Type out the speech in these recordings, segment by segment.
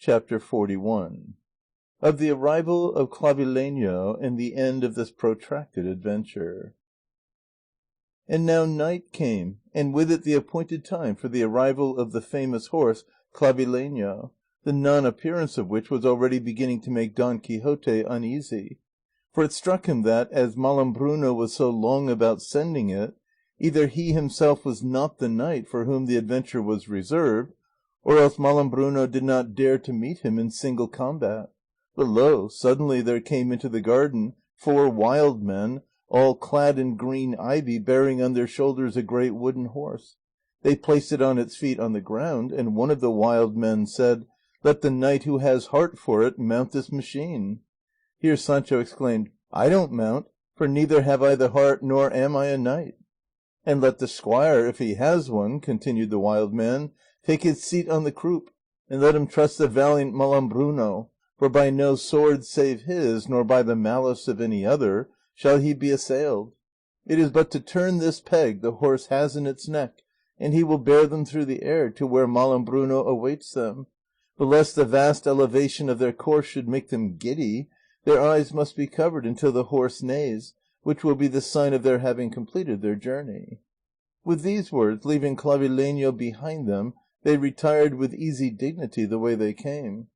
Chapter 41 of the arrival of Clavileño and the end of this protracted adventure. And now night came, and with it the appointed time for the arrival of the famous horse Clavileño, the non-appearance of which was already beginning to make Don Quixote uneasy, for it struck him that, as Malambruno was so long about sending it, either he himself was not the knight for whom the adventure was reserved, or else Malambruno did not dare to meet him in single combat. But lo, suddenly there came into the garden 4 wild men, all clad in green ivy, bearing on their shoulders a great wooden horse. They placed it on its feet on the ground, and one of the wild men said, "Let the knight who has heart for it mount this machine." Here Sancho exclaimed, "I don't mount, for neither have I the heart nor am I a knight." "And let the squire, if he has one," continued the wild man, "take his seat on the croup, and let him trust the valiant Malambruno, for by no sword save his, nor by the malice of any other, shall he be assailed. It is but to turn this peg the horse has in its neck, and he will bear them through the air to where Malambruno awaits them. But lest the vast elevation of their course should make them giddy, their eyes must be covered until the horse neighs, which will be the sign of their having completed their journey." With these words, leaving Clavileño behind them, they retired with easy dignity the way they came.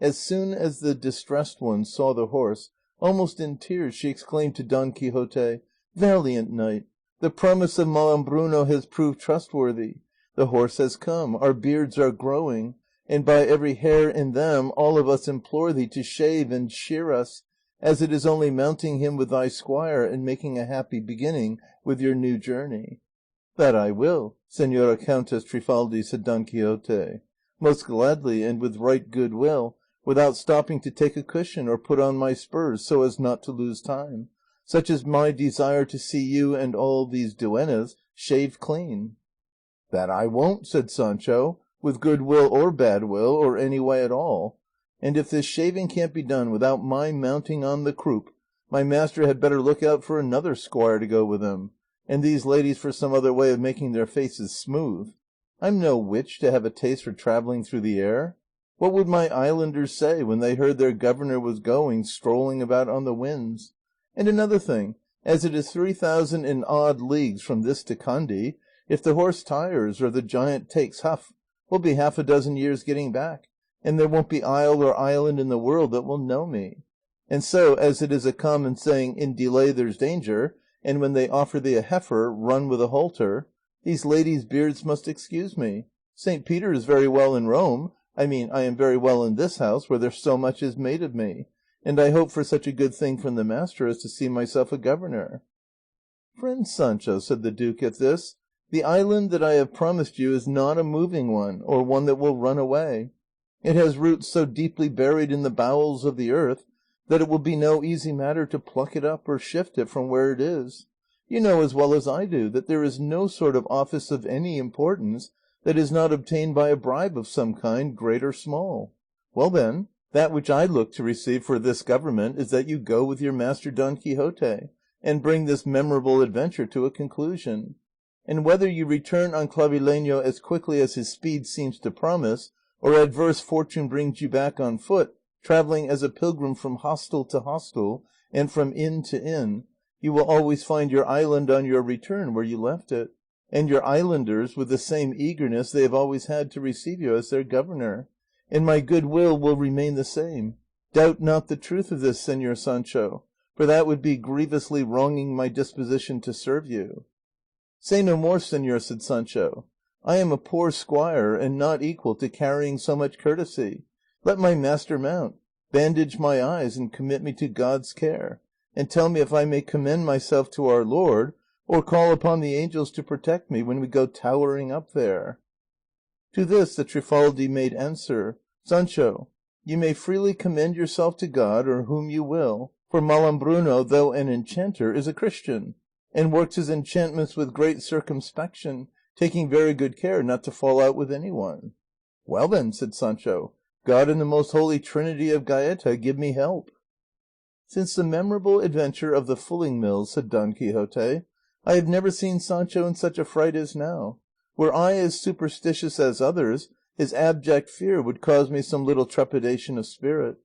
As soon as the distressed one saw the horse, almost in tears she exclaimed to Don Quixote, "Valiant knight, the promise of Malambruno has proved trustworthy. The horse has come, our beards are growing, and by every hair in them all of us implore thee to shave and shear us, as it is only mounting him with thy squire and making a happy beginning with your new journey." "That I will, Señora Countess Trifaldi," said Don Quixote, "most gladly and with right good will, without stopping to take a cushion or put on my spurs so as not to lose time, such is my desire to see you and all these duennas shaved clean." "That I won't," said Sancho, "with good will or bad will, or any way at all; and if this shaving can't be done without my mounting on the croup, my master had better look out for another squire to go with him, and these ladies for some other way of making their faces smooth. I'm no witch to have a taste for travelling through the air. What would my islanders say when they heard their governor was going strolling about on the winds? And another thing, as it is 3,000 and odd leagues from this to Kandy, if the horse tires or the giant takes huff, we'll be 6 years getting back, and there won't be isle or island in the world that will know me. And so, as it is a common saying, 'In delay there's danger,' and when they offer thee a heifer, run with a halter, these ladies' beards must excuse me. St. Peter is very well in Rome, I mean I am very well in this house where there so much is made of me, and I hope for such a good thing from the master as to see myself a governor." "Friend Sancho," said the duke at this, "the island that I have promised you is not a moving one, or one that will run away. It has roots so deeply buried in the bowels of the earth that it will be no easy matter to pluck it up or shift it from where it is. You know as well as I do that there is no sort of office of any importance that is not obtained by a bribe of some kind, great or small. Well then, that which I look to receive for this government is that you go with your master Don Quixote, and bring this memorable adventure to a conclusion; and whether you return on Clavileño as quickly as his speed seems to promise, or adverse fortune brings you back on foot, travelling as a pilgrim from hostel to hostel, and from inn to inn, you will always find your island on your return where you left it, and your islanders with the same eagerness they have always had to receive you as their governor, and my good will remain the same. Doubt not the truth of this, Señor Sancho, for that would be grievously wronging my disposition to serve you." "Say no more, señor," said Sancho; "I am a poor squire and not equal to carrying so much courtesy. Let my master mount, bandage my eyes and commit me to God's care, and tell me if I may commend myself to our Lord, or call upon the angels to protect me when we go towering up there." To this the Trifaldi made answer, "Sancho, you may freely commend yourself to God or whom you will, for Malambruno, though an enchanter, is a Christian, and works his enchantments with great circumspection, taking very good care not to fall out with anyone." "Well then," said Sancho, "God and the most holy Trinity of Gaeta give me help." "Since the memorable adventure of the fulling mills," said Don Quixote, "I have never seen Sancho in such a fright as now. Were I as superstitious as others, his abject fear would cause me some little trepidation of spirit.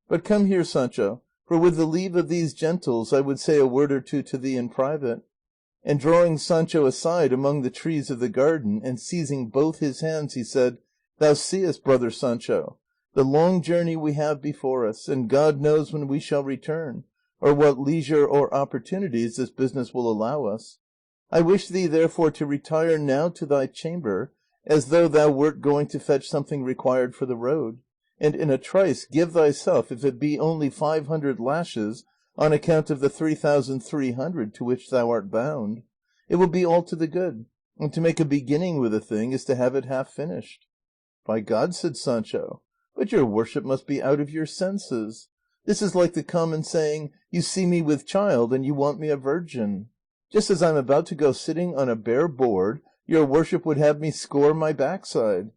But come here, Sancho, for with the leave of these gentles I would say a word or two to thee in private." And drawing Sancho aside among the trees of the garden, and seizing both his hands, he said, "Thou seest, brother Sancho, the long journey we have before us, and God knows when we shall return, or what leisure or opportunities this business will allow us. I wish thee therefore to retire now to thy chamber, as though thou wert going to fetch something required for the road, and in a trice give thyself, if it be only 500 lashes, on account of the 3,300 to which thou art bound. It will be all to the good, and to make a beginning with a thing is to have it half finished." "By God," said Sancho, "but your worship must be out of your senses. This is like the common saying, 'You see me with child, and you want me a virgin.' Just as I'm about to go sitting on a bare board, your worship would have me score my backside.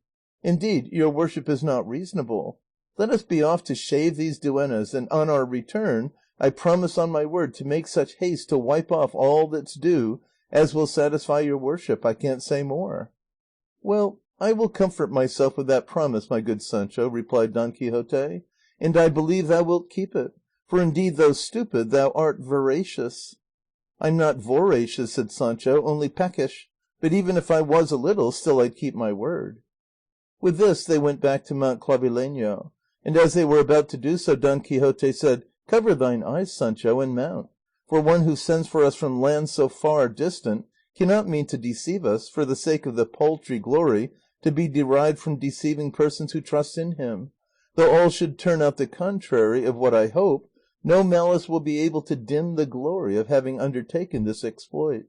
Indeed, your worship is not reasonable. Let us be off to shave these duennas, and on our return I promise on my word to make such haste to wipe off all that's due as will satisfy your worship. I can't say more." "Well, I will comfort myself with that promise, my good Sancho," replied Don Quixote, "and I believe thou wilt keep it, for indeed, though stupid, thou art voracious." "I'm not voracious," said Sancho, "only peckish; but even if I was a little, still I'd keep my word." With this they went back to Mount Clavileño, and as they were about to do so, Don Quixote said, "Cover thine eyes, Sancho, and mount, for one who sends for us from lands so far distant cannot mean to deceive us for the sake of the paltry glory to be derived from deceiving persons who trust in him. Though all should turn out the contrary of what I hope, no malice will be able to dim the glory of having undertaken this exploit."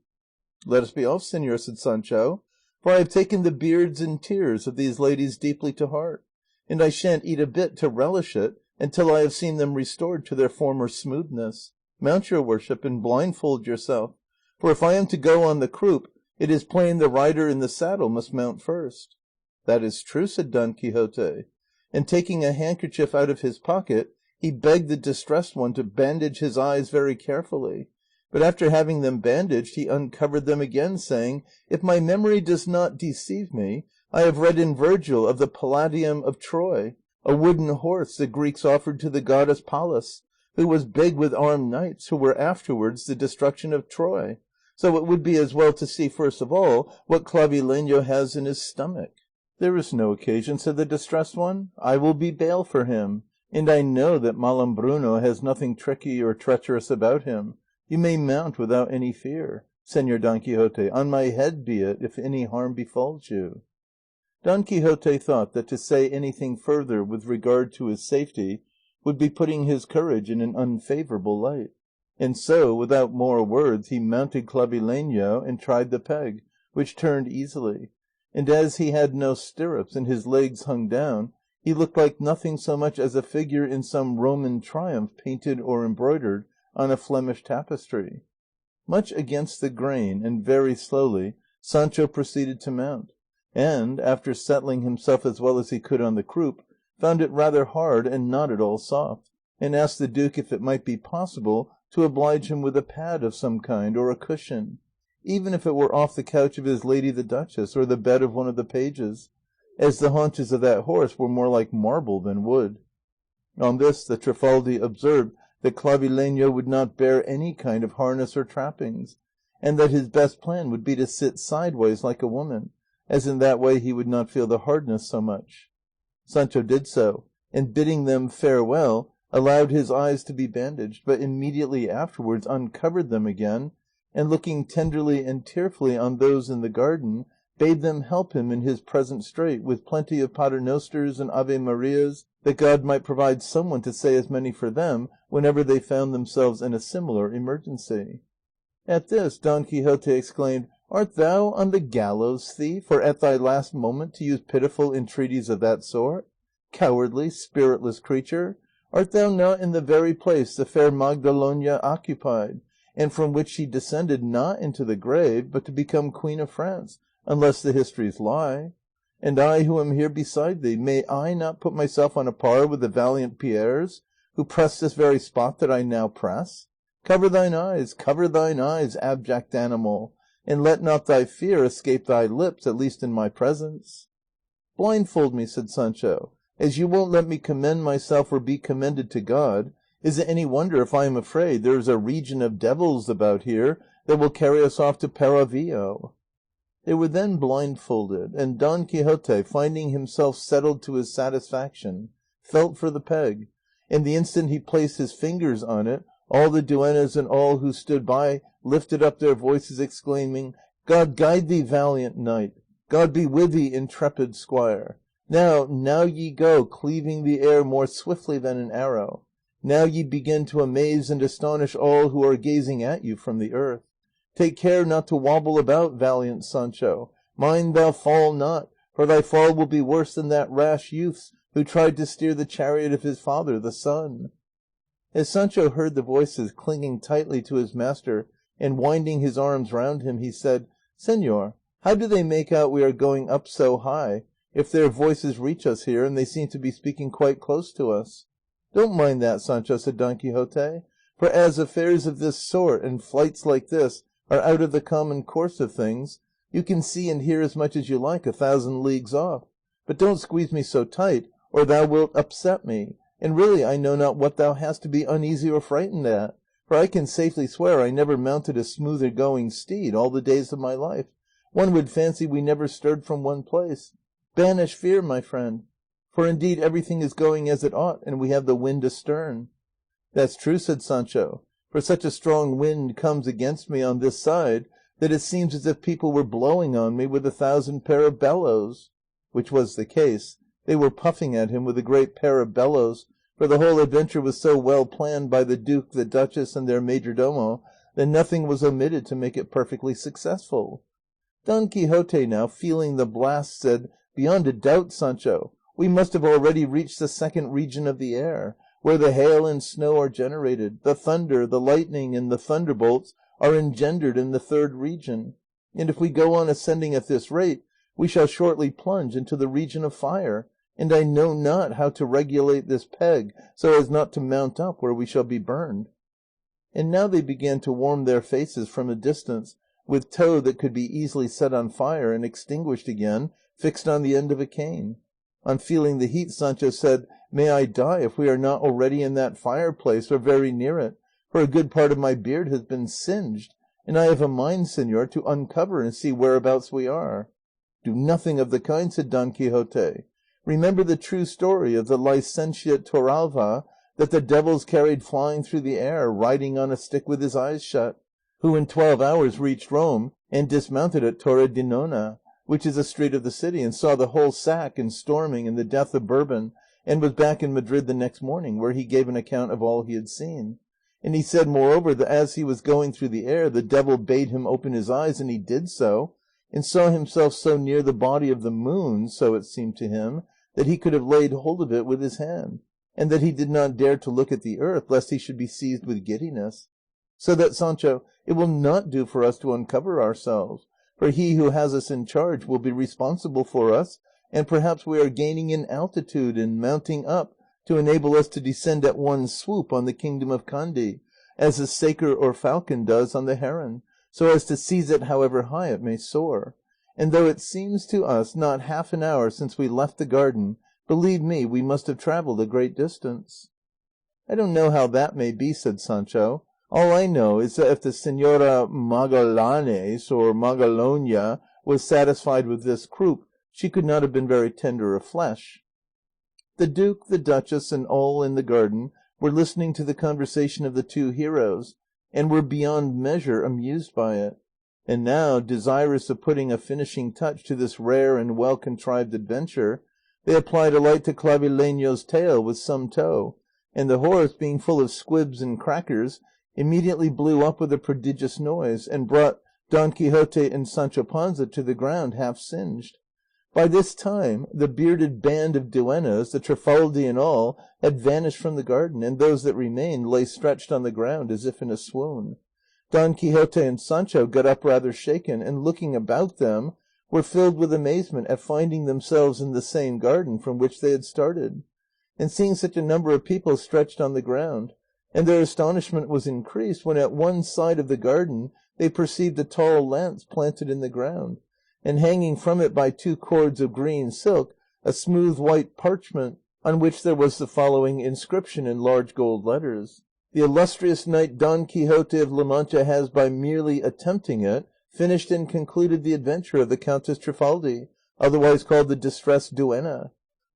"Let us be off, señor," said Sancho, "for I have taken the beards and tears of these ladies deeply to heart, and I shan't eat a bit to relish it until I have seen them restored to their former smoothness. Mount, your worship, and blindfold yourself, for if I am to go on the croup, it is plain the rider in the saddle must mount first." "That is true," said Don Quixote, and taking a handkerchief out of his pocket, he begged the distressed one to bandage his eyes very carefully, but after having them bandaged he uncovered them again, saying, "If my memory does not deceive me, I have read in Virgil of the Palladium of Troy, a wooden horse the Greeks offered to the goddess Pallas, who was big with armed knights, who were afterwards the destruction of Troy. So it would be as well to see first of all what Clavileño has in his stomach." "There is no occasion," said the distressed one; "I will be bail for him, and I know that Malambruno has nothing tricky or treacherous about him. You may mount without any fear, Señor Don Quixote, on my head be it, if any harm befalls you." Don Quixote thought that to say anything further with regard to his safety would be putting his courage in an unfavourable light, and so, without more words, he mounted Clavileño and tried the peg, which turned easily, and as he had no stirrups and his legs hung down, he looked like nothing so much as a figure in some Roman triumph painted or embroidered on a Flemish tapestry. Much against the grain, and very slowly, Sancho proceeded to mount, and, after settling himself as well as he could on the croup, found it rather hard and not at all soft, and asked the duke if it might be possible to oblige him with a pad of some kind, or a cushion, even if it were off the couch of his lady the duchess, or the bed of one of the pages, as the haunches of that horse were more like marble than wood. On this the Trifaldi observed that Clavileño would not bear any kind of harness or trappings, and that his best plan would be to sit sideways like a woman, as in that way he would not feel the hardness so much. Sancho did so, and bidding them farewell, allowed his eyes to be bandaged, but immediately afterwards uncovered them again, and looking tenderly and tearfully on those in the garden, bade them help him in his present strait with plenty of paternosters and ave marias, that God might provide some one to say as many for them whenever they found themselves in a similar emergency. At this Don Quixote exclaimed, "Art thou on the gallows, thief, or at thy last moment to use pitiful entreaties of that sort? Cowardly, spiritless creature, art thou not in the very place the fair Magdalona occupied, and from which she descended not into the grave, but to become Queen of France, unless the histories lie? And I who am here beside thee, may I not put myself on a par with the valiant Pierres, who pressed this very spot that I now press? Cover thine eyes, abject animal, and let not thy fear escape thy lips, at least in my presence." "Blindfold me," said Sancho, "as you won't let me commend myself or be commended to God. Is it any wonder if I am afraid there is a region of devils about here that will carry us off to Paravillo?" They were then blindfolded, and Don Quixote, finding himself settled to his satisfaction, felt for the peg, and the instant he placed his fingers on it, all the duennas and all who stood by lifted up their voices exclaiming, "God guide thee, valiant knight! God be with thee, intrepid squire! Now ye go, cleaving the air more swiftly than an arrow. Now ye begin to amaze and astonish all who are gazing at you from the earth. Take care not to wobble about, valiant Sancho. Mind thou fall not, for thy fall will be worse than that rash youth's who tried to steer the chariot of his father, the sun." As Sancho heard the voices clinging tightly to his master and winding his arms round him, he said, "Señor, how do they make out we are going up so high, if their voices reach us here, and they seem to be speaking quite close to us?" "Don't mind that, Sancho," said Don Quixote, "for as affairs of this sort and flights like this are out of the common course of things, you can see and hear as much as you like 1,000 leagues off; but don't squeeze me so tight, or thou wilt upset me, and really I know not what thou hast to be uneasy or frightened at, for I can safely swear I never mounted a smoother going steed all the days of my life; one would fancy we never stirred from one place. Banish fear, my friend, for indeed everything is going as it ought, and we have the wind astern." "That's true," said Sancho, "for such a strong wind comes against me on this side that it seems as if people were blowing on me with 1,000 pair of bellows." Which was the case; they were puffing at him with a great pair of bellows, for the whole adventure was so well planned by the duke, the duchess, and their majordomo, that nothing was omitted to make it perfectly successful. Don Quixote now, feeling the blast, said, "Beyond a doubt, Sancho, we must have already reached the second region of the air, where the hail and snow are generated, the thunder, the lightning, and the thunderbolts are engendered in the third region, and if we go on ascending at this rate, we shall shortly plunge into the region of fire, and I know not how to regulate this peg so as not to mount up where we shall be burned." And now they began to warm their faces from a distance with tow that could be easily set on fire and extinguished again, fixed on the end of a cane. On feeling the heat, Sancho said, "May I die if we are not already in that fireplace, or very near it, for a good part of my beard has been singed, and I have a mind, señor, to uncover and see whereabouts we are." "Do nothing of the kind," said Don Quixote. "Remember the true story of the licentiate Torralva that the devils carried flying through the air, riding on a stick with his eyes shut, who in 12 hours reached Rome and dismounted at Torre di Nona, which is a street of the city, and saw the whole sack and storming and the death of Bourbon, and was back in Madrid the next morning, where he gave an account of all he had seen. And he said, moreover, that as he was going through the air, the devil bade him open his eyes, and he did so, and saw himself so near the body of the moon, so it seemed to him, that he could have laid hold of it with his hand, and that he did not dare to look at the earth, lest he should be seized with giddiness. So that, Sancho, it will not do for us to uncover ourselves, for he who has us in charge will be responsible for us, and perhaps we are gaining in altitude and mounting up to enable us to descend at one swoop on the kingdom of Kandy, as the saker or falcon does on the heron, so as to seize it however high it may soar. And though it seems to us not half an hour since we left the garden, believe me, we must have travelled a great distance." "I don't know how that may be," said Sancho. "All I know is that if the Señora Magallanes or Magalona was satisfied with this croup, she could not have been very tender of flesh." The duke, the duchess, and all in the garden were listening to the conversation of the two heroes, and were beyond measure amused by it. And now, desirous of putting a finishing touch to this rare and well contrived adventure, they applied a light to Clavileño's tail with some tow, and the horse, being full of squibs and crackers, immediately blew up with a prodigious noise, and brought Don Quixote and Sancho Panza to the ground half singed. By this time the bearded band of duennas, the Trifaldi and all, had vanished from the garden, and those that remained lay stretched on the ground as if in a swoon. Don Quixote and Sancho got up rather shaken, and looking about them, were filled with amazement at finding themselves in the same garden from which they had started, and seeing such a number of people stretched on the ground, and their astonishment was increased when at one side of the garden they perceived a tall lance planted in the ground, and hanging from it by two cords of green silk a smooth white parchment, on which there was the following inscription in large gold letters: "The illustrious knight Don Quixote of La Mancha has, by merely attempting it, finished and concluded the adventure of the Countess Trifaldi, otherwise called the Distressed Duenna.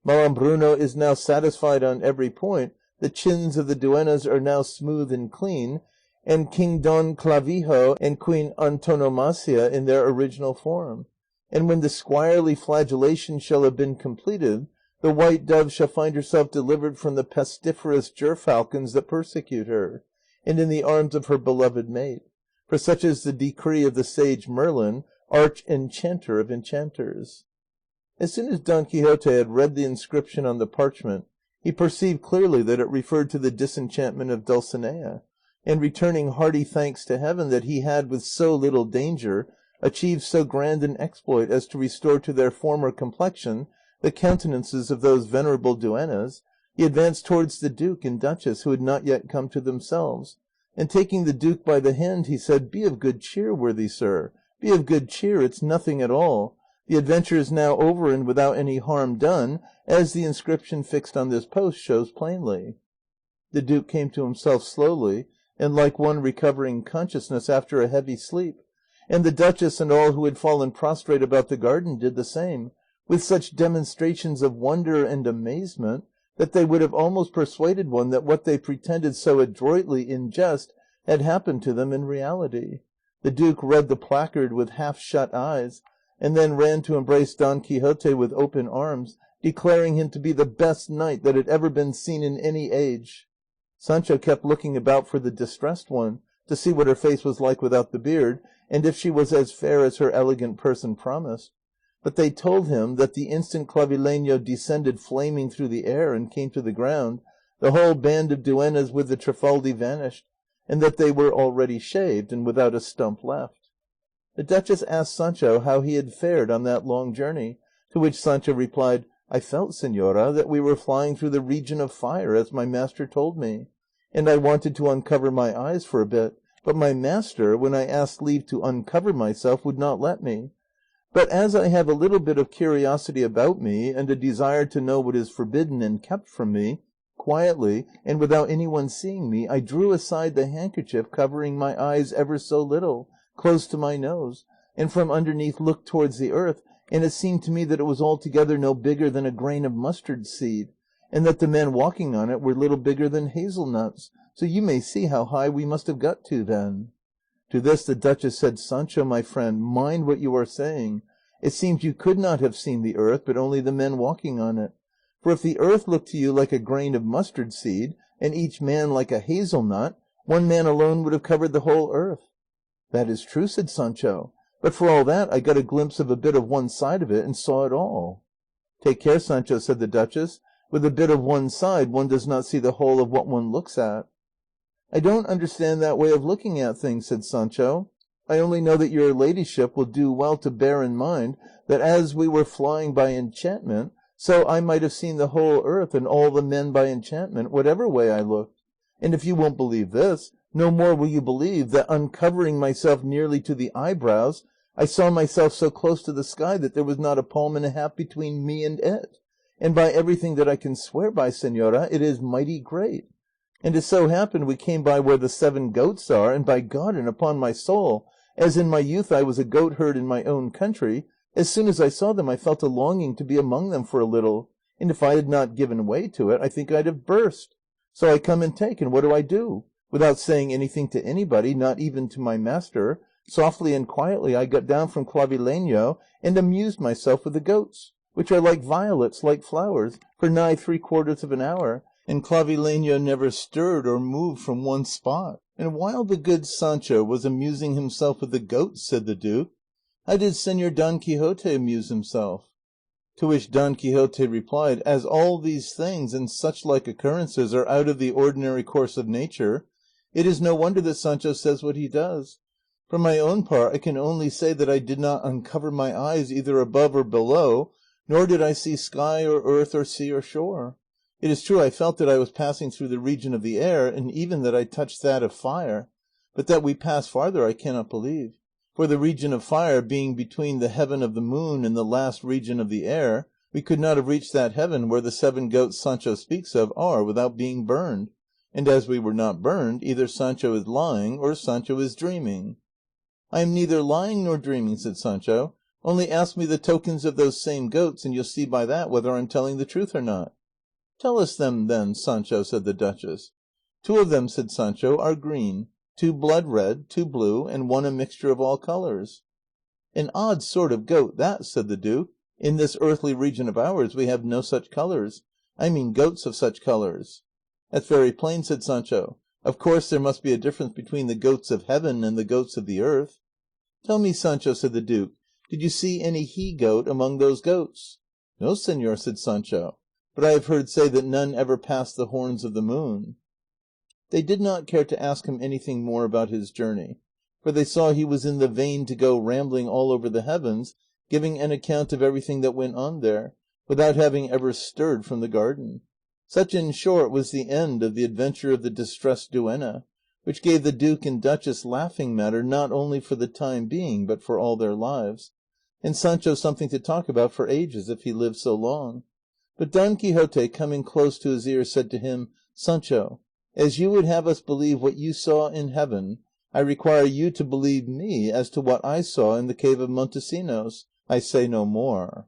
Malambruno is now satisfied on every point, the chins of the duennas are now smooth and clean, and King Don Clavijo and Queen Antonomasia in their original form. And when the squirely flagellation shall have been completed, the white dove shall find herself delivered from the pestiferous gerfalcons that persecute her, and in the arms of her beloved mate. For such is the decree of the sage Merlin, arch-enchanter of enchanters." As soon as Don Quixote had read the inscription on the parchment, he perceived clearly that it referred to the disenchantment of Dulcinea, and returning hearty thanks to heaven that he had with so little danger achieved so grand an exploit as to restore to their former complexion the countenances of those venerable duennas, he advanced towards the duke and duchess, who had not yet come to themselves, and taking the duke by the hand, he said, "Be of good cheer, worthy sir, be of good cheer, it's nothing at all. The adventure is now over and without any harm done, as the inscription fixed on this post shows plainly." The duke came to himself slowly, and like one recovering consciousness after a heavy sleep, and the duchess and all who had fallen prostrate about the garden did the same, with such demonstrations of wonder and amazement that they would have almost persuaded one that what they pretended so adroitly in jest had happened to them in reality. The duke read the placard with half-shut eyes, and then ran to embrace Don Quixote with open arms, declaring him to be the best knight that had ever been seen in any age. Sancho kept looking about for the distressed one, to see what her face was like without the beard, and if she was as fair as her elegant person promised. But they told him that the instant Clavileño descended flaming through the air and came to the ground, the whole band of duennas with the Trifaldi vanished, and that they were already shaved and without a stump left. The duchess asked Sancho how he had fared on that long journey, to which Sancho replied, "I felt, señora, that we were flying through the region of fire, as my master told me, and I wanted to uncover my eyes for a bit, but my master, when I asked leave to uncover myself, would not let me. But as I have a little bit of curiosity about me, and a desire to know what is forbidden and kept from me, quietly, and without anyone seeing me, I drew aside the handkerchief covering my eyes ever so little, close to my nose, and from underneath looked towards the earth, and it seemed to me that it was altogether no bigger than a grain of mustard seed, and that the men walking on it were little bigger than hazelnuts, so you may see how high we must have got to then." To this the duchess said, "Sancho, my friend, mind what you are saying. It seems you could not have seen the earth, but only the men walking on it. For if the earth looked to you like a grain of mustard seed, and each man like a hazelnut, one man alone would have covered the whole earth." "That is true," said Sancho, "but for all that I got a glimpse of a bit of one side of it and saw it all." "Take care, Sancho," said the duchess, "with a bit of one side one does not see the whole of what one looks at." "I don't understand that way of looking at things," said Sancho. "I only know that your ladyship will do well to bear in mind that as we were flying by enchantment, so I might have seen the whole earth and all the men by enchantment, whatever way I looked. And if you won't believe this, no more will you believe that uncovering myself nearly to the eyebrows, I saw myself so close to the sky that there was not a palm and a half between me and it, and by everything that I can swear by, señora, it is mighty great. And it so happened we came by where the 7 goats are, and by God and upon my soul, as in my youth I was a goat herd in my own country, as soon as I saw them I felt a longing to be among them for a little, and if I had not given way to it, I think I'd have burst. So I come and take, and what do? Without saying anything to anybody, not even to my master, softly and quietly I got down from Clavileño and amused myself with the goats, which are like violets, like flowers, for nigh 3/4 of an hour, and Clavileño never stirred or moved from one spot." "And while the good Sancho was amusing himself with the goats," said the duke, "how did Señor Don Quixote amuse himself?" To which Don Quixote replied, "As all these things and such like occurrences are out of the ordinary course of nature, it is no wonder that Sancho says what he does. For my own part I can only say that I did not uncover my eyes either above or below, nor did I see sky or earth or sea or shore. It is true I felt that I was passing through the region of the air, and even that I touched that of fire, but that we passed farther I cannot believe; for the region of fire being between the heaven of the moon and the last region of the air, we could not have reached that heaven where the 7 goats Sancho speaks of are without being burned, and as we were not burned, either Sancho is lying or Sancho is dreaming." "I am neither lying nor dreaming," said Sancho, "only ask me the tokens of those same goats, and you'll see by that whether I'm telling the truth or not." "Tell us them then, Sancho," said the duchess. "2 of them," said Sancho, "are green, 2 blood red, 2 blue, and 1 a mixture of all colours." "An odd sort of goat that," said the duke; "in this earthly region of ours we have no such colours; I mean goats of such colours." "That's very plain," said Sancho; "of course there must be a difference between the goats of heaven and the goats of the earth." "Tell me, Sancho," said the duke, "did you see any he goat among those goats?" "No, señor," said Sancho; "but I have heard say that none ever passed the horns of the moon." They did not care to ask him anything more about his journey, for they saw he was in the vein to go rambling all over the heavens, giving an account of everything that went on there, without having ever stirred from the garden. Such in short was the end of the adventure of the Distressed Duenna, which gave the duke and duchess laughing matter not only for the time being but for all their lives, and Sancho something to talk about for ages if he lived so long. But Don Quixote, coming close to his ear, said to him, "Sancho, as you would have us believe what you saw in heaven, I require you to believe me as to what I saw in the cave of Montesinos. I say no more."